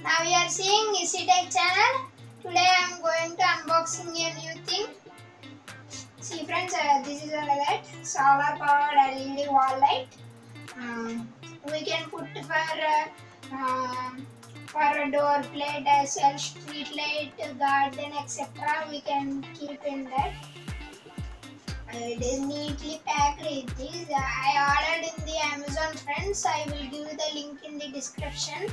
Now we are seeing Heypex channel. Today I am going to unboxing a new thing. See friends, this is a light, solar powered LED wall light. We can put for a door plate as well, street light, garden, etc. We can keep in that. It is neatly packed. I ordered in the Amazon friends. I will give you the link in the description.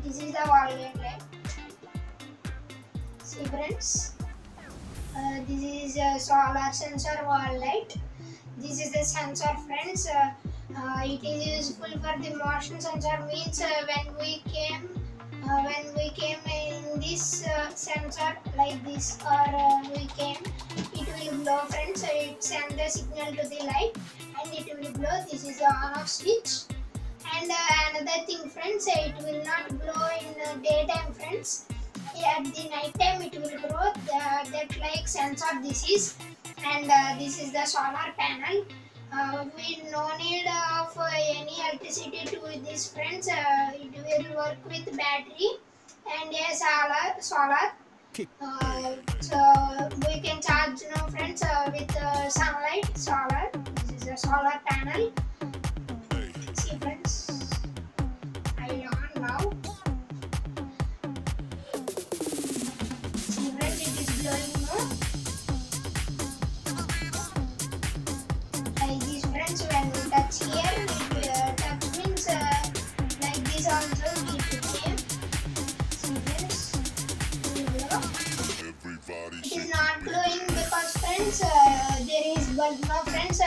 This is the wall light. See friends, this is a solar sensor wall light. This is the sensor friends. It is useful for the motion sensor. Means when we came in this sensor like this, or we came, it will glow friends. So it sends the signal to the light and it will glow. This is the on off switch. And another thing friends, it will not glow in daytime friends. At the night time it will glow. That like sensor this is. And this is the solar panel. We no need of any electricity to this friends. It will work with battery and a solar. So we can charge now friends with sunlight. Solar. This is a solar panel. See friends, I on now. See friends, it is glowing now. Like this friends, when we touch here, touch means like this also it became. See friends, it will glow. It is not glowing because friends, there is bulb now friends.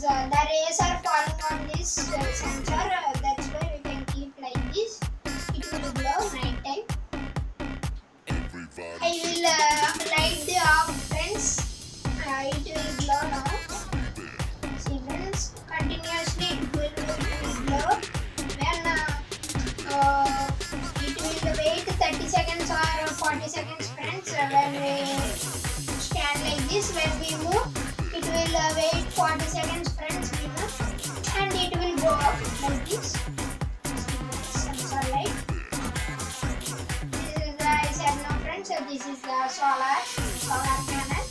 The rays are falling on this sensor. That's why we can keep like this. It will glow night time. I will light the off friends. It will glow now. See friends, continuously it will glow. When it will wait 30 seconds or 40 seconds friends. When we stand like this, when we move, it will wait 40 seconds friends, and it will go up like this. Sensor light. This is the, I said now friends, this is the solar panel.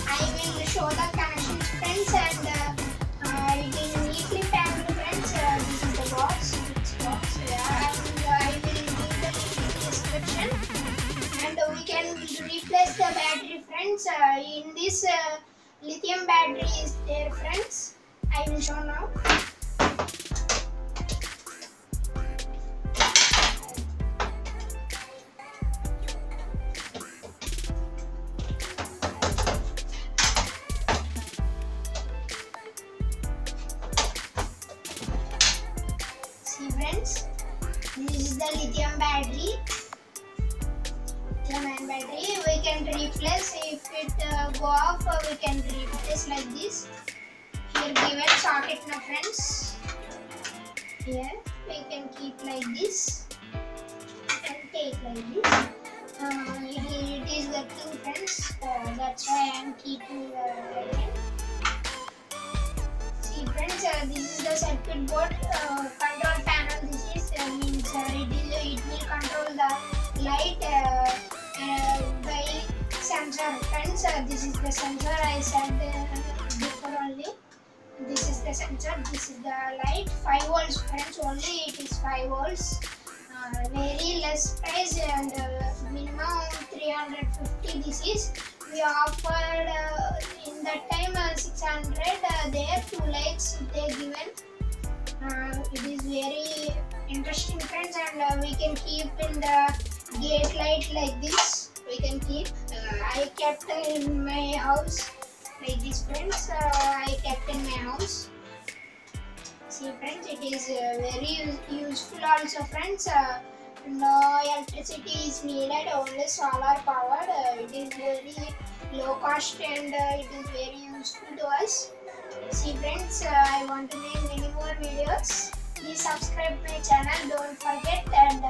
I will show the connections friends, and it is neatly packed friends. This is the box. I will give the link in the description. And we can replace the battery friends. In this lithium battery is there friends. I will show now. See friends, this is the lithium battery. Battery we can replace. If it go off, we can replace like this. Here given socket now friends. Here we can keep like this and take like this. It is working friends. That's why I am keeping like that. See friends, this is the circuit board control panel. This is means it will control the light by sensor friends. This is the sensor I said before only. This is the sensor, this is the light. 5 volts friends only. It is 5 volts. Very less price and minimum 350. This is we offered in that time 600. There 2 lights they given. It is very interesting friends, and we can keep in the gate light like this. We can keep. I kept in my house like this friends. I kept in my house. See friends, it is very useful also friends. No electricity is needed, only solar powered. It is very low cost and it is very useful to us. See friends, I want to make many more videos. Please subscribe my channel, don't forget, and